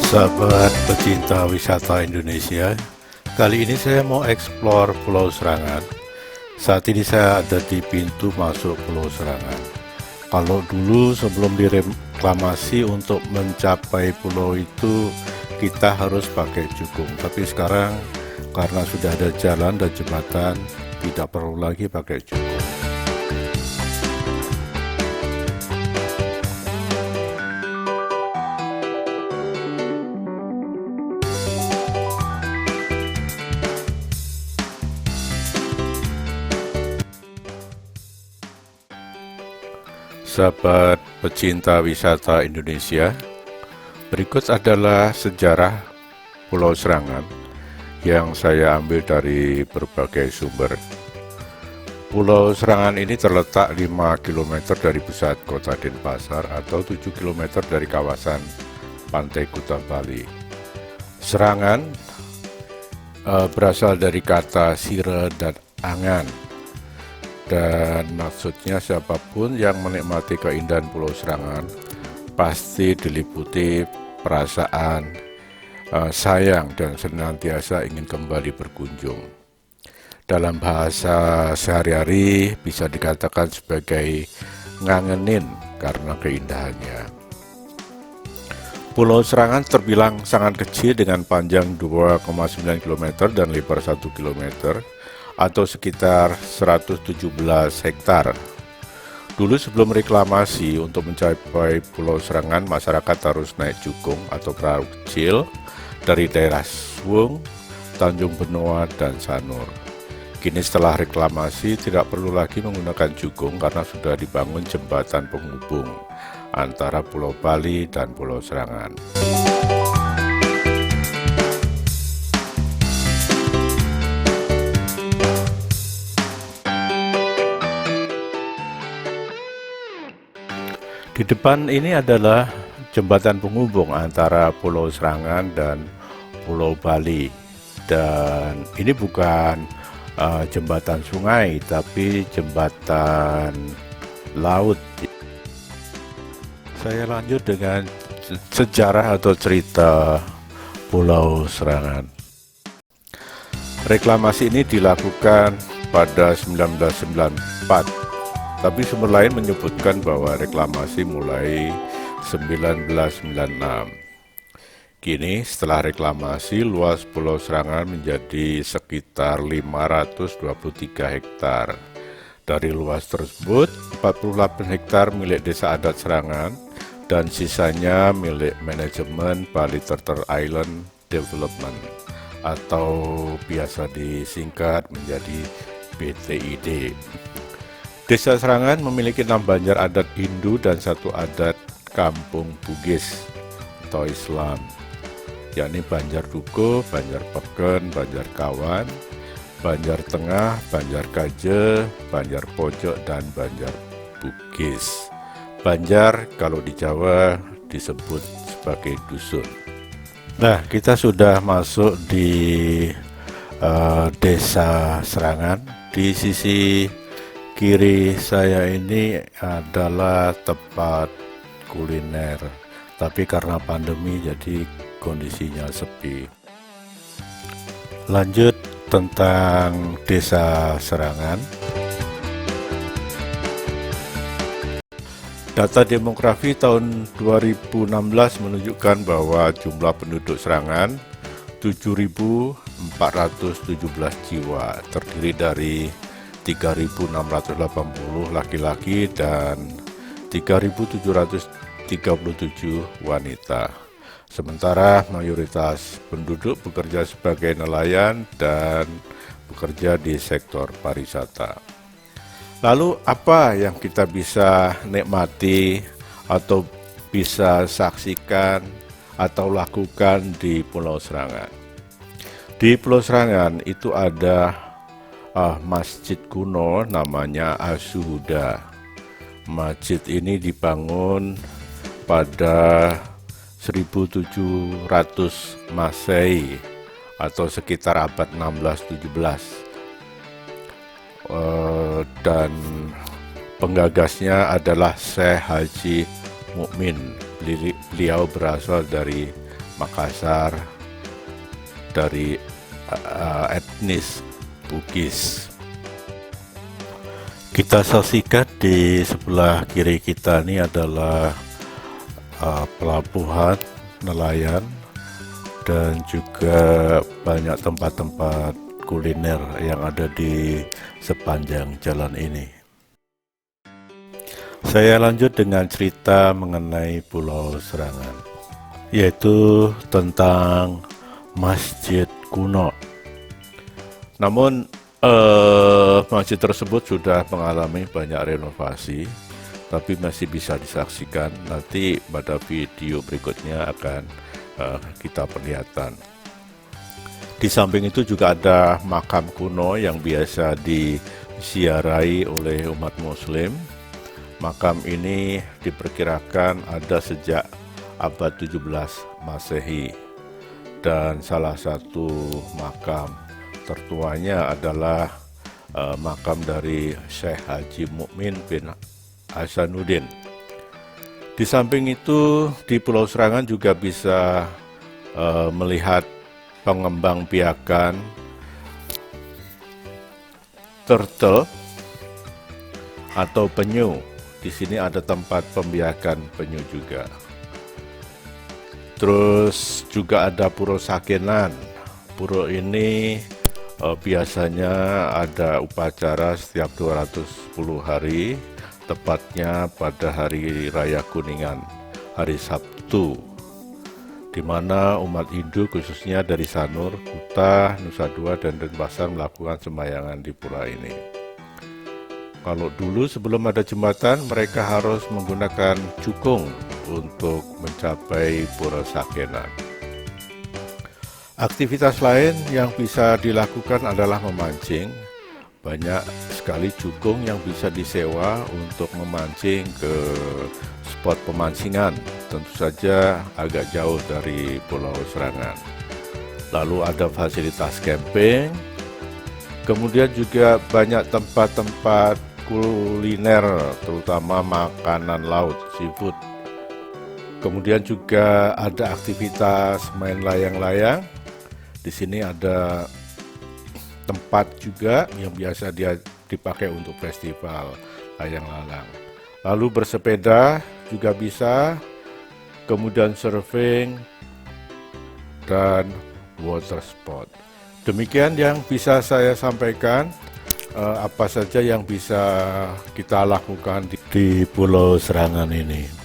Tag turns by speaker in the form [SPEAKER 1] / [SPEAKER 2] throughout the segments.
[SPEAKER 1] Sahabat pecinta wisata Indonesia, kali ini saya mau eksplor Pulau Serangan. Saat ini saya ada di pintu masuk Pulau Serangan. Kalau dulu sebelum direklamasi untuk mencapai pulau itu kita harus pakai jukung, tapi sekarang karena sudah ada jalan dan jembatan tidak perlu lagi pakai jukung. Sahabat pecinta wisata Indonesia, berikut adalah sejarah Pulau Serangan yang saya ambil dari berbagai sumber. Pulau Serangan ini terletak 5 km dari pusat kota Denpasar atau 7 km dari kawasan Pantai Kuta Bali. Serangan berasal dari kata sire dan angan, dan maksudnya siapapun yang menikmati keindahan Pulau Serangan pasti diliputi perasaan sayang dan senantiasa ingin kembali berkunjung. Dalam bahasa sehari-hari bisa dikatakan sebagai ngangenin karena keindahannya. Pulau Serangan terbilang sangat kecil dengan panjang 2,9 km dan lebar 1 km atau sekitar 117 hektar. Dulu sebelum reklamasi, untuk mencapai Pulau Serangan, masyarakat harus naik jukung atau perahu kecil dari daerah Suwung, Tanjung Benoa, dan Sanur. Kini setelah reklamasi tidak perlu lagi menggunakan jukung karena sudah dibangun jembatan penghubung antara Pulau Bali dan Pulau Serangan. Di depan ini adalah jembatan penghubung antara Pulau Serangan dan Pulau Bali, dan ini bukan jembatan sungai tapi jembatan laut. Saya lanjut dengan sejarah atau cerita Pulau Serangan. Reklamasi ini dilakukan pada 1994. Tapi sumber lain menyebutkan bahwa reklamasi mulai 1996. Kini setelah reklamasi, luas Pulau Serangan menjadi sekitar 523 hektar. Dari luas tersebut, 48 hektar milik Desa Adat Serangan dan sisanya milik manajemen Bali Turtle Island Development atau biasa disingkat menjadi BTID. Desa Serangan memiliki 6 banjar adat Hindu dan 1 adat kampung Bugis atau Islam, yakni Banjar Duko, Banjar Peken, Banjar Kawan, Banjar Tengah, Banjar Kaje, Banjar Pojok, dan Banjar Bugis. Banjar kalau di Jawa disebut sebagai dusun. Nah, kita sudah masuk di Desa Serangan. Di sisi kiri saya ini adalah tempat kuliner, tapi karena pandemi jadi kondisinya sepi. Lanjut tentang Desa Serangan. Data demografi tahun 2016 menunjukkan bahwa jumlah penduduk Serangan 7.417 jiwa, terdiri dari 3.680 laki-laki dan 3.737 wanita. Sementara mayoritas penduduk bekerja sebagai nelayan dan bekerja di sektor pariwisata. Lalu apa yang kita bisa nikmati atau bisa saksikan atau lakukan di Pulau Serangan? Di Pulau Serangan itu ada masjid kuno namanya Asyuhuda. Masjid ini dibangun pada 1700 Masehi atau sekitar abad 16-17. Dan penggagasnya adalah Syekh Haji Mukmin. Beliau berasal dari Makassar, dari etnis Bugis. Kita saksikan di sebelah kiri kita ini adalah pelabuhan nelayan dan juga banyak tempat-tempat kuliner yang ada di sepanjang jalan ini. Saya lanjut dengan cerita mengenai Pulau Serangan, yaitu tentang masjid kuno. Namun masjid tersebut sudah mengalami banyak renovasi, tapi masih bisa disaksikan. Nanti pada video berikutnya akan kita perlihatkan. Di samping itu juga ada makam kuno yang biasa disiarai oleh umat Muslim. Makam ini diperkirakan ada sejak abad 17 Masehi, dan salah satu makam tertuanya adalah makam dari Syekh Haji Mukmin bin Hasanuddin. Di samping itu, di Pulau Serangan juga bisa melihat pengembangbiakan turtle atau penyu. Di sini ada tempat pembiakan penyu juga. Terus juga ada Puro Sakenan. Puro ini biasanya ada upacara setiap 210 hari, tepatnya pada hari Raya Kuningan, hari Sabtu, di mana umat Hindu khususnya dari Sanur, Kuta, Nusa Dua, dan Denpasar melakukan sembayangan di pura ini. Kalau dulu sebelum ada jembatan, mereka harus menggunakan cukung untuk mencapai Pura Sakenan. Aktivitas lain yang bisa dilakukan adalah memancing. Banyak sekali cukung yang bisa disewa untuk memancing ke spot pemancingan, tentu saja agak jauh dari Pulau Serangan. Lalu ada fasilitas camping, kemudian juga banyak tempat-tempat kuliner, terutama makanan laut, seafood. Kemudian juga ada aktivitas main layang-layang. Di sini ada tempat juga yang biasa dipakai untuk festival layang-layang. Lalu bersepeda juga bisa, kemudian surfing dan water sport. Demikian yang bisa saya sampaikan. Apa saja yang bisa kita lakukan di Pulau Serangan ini.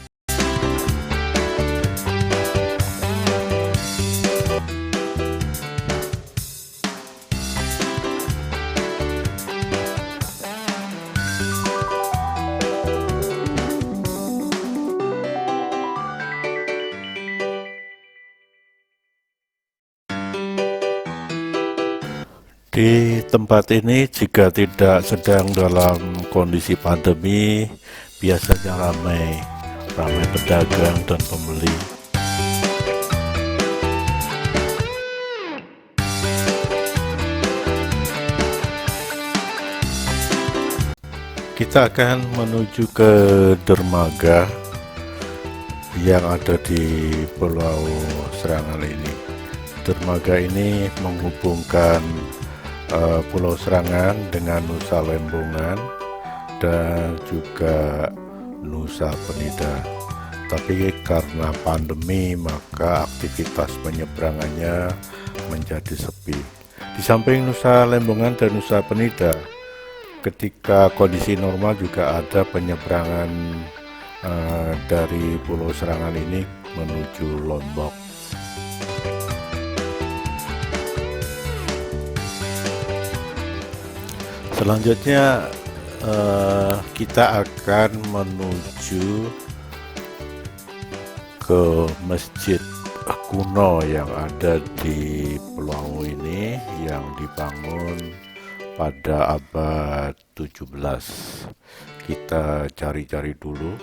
[SPEAKER 1] Di tempat ini jika tidak sedang dalam kondisi pandemi, biasanya ramai pedagang dan pembeli. Kita akan menuju ke dermaga yang ada di Pulau Serangan ini. Dermaga ini menghubungkan Pulau Serangan dengan Nusa Lembongan dan juga Nusa Penida. Tapi karena pandemi maka aktivitas penyeberangannya menjadi sepi. Di samping Nusa Lembongan dan Nusa Penida, ketika kondisi normal juga ada penyeberangan dari Pulau Serangan ini menuju Lombok. Selanjutnya kita akan menuju ke masjid kuno yang ada di pulau ini yang dibangun pada abad 17. Kita cari-cari dulu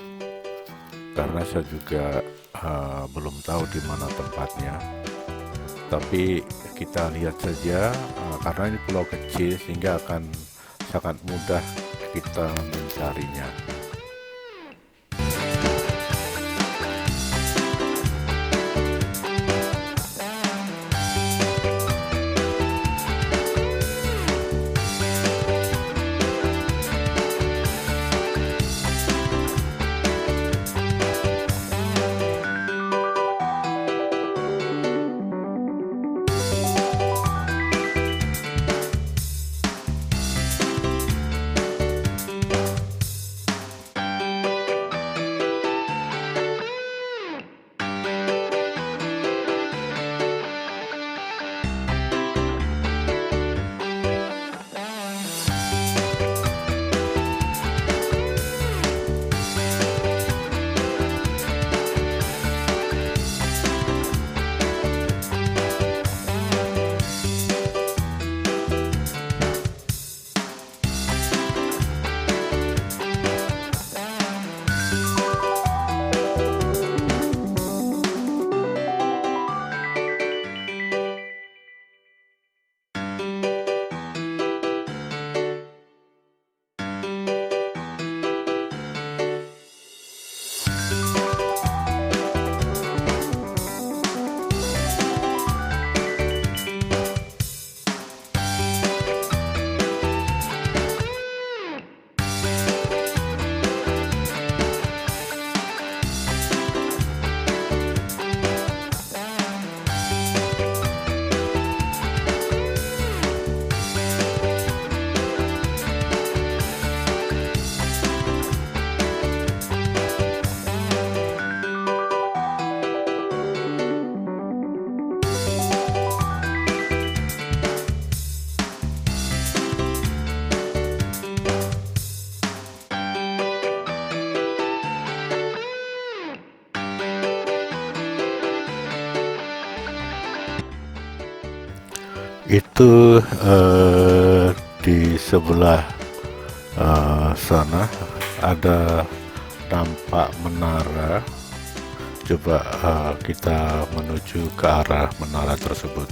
[SPEAKER 1] karena saya juga belum tahu di mana tempatnya. Tapi kita lihat saja karena ini pulau kecil sehingga akan sangat mudah kita mencarinya. Itu di sebelah sana ada nampak menara. Coba kita menuju ke arah menara tersebut.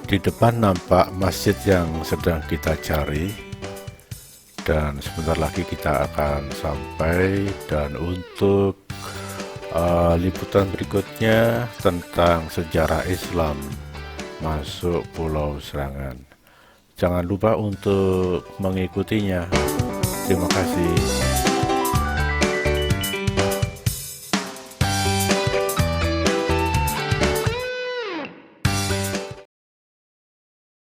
[SPEAKER 1] Di depan nampak masjid yang sedang kita cari, dan sebentar lagi kita akan sampai. Dan untuk liputan berikutnya tentang sejarah Islam masuk Pulau Serangan, jangan lupa untuk mengikutinya. Terima kasih.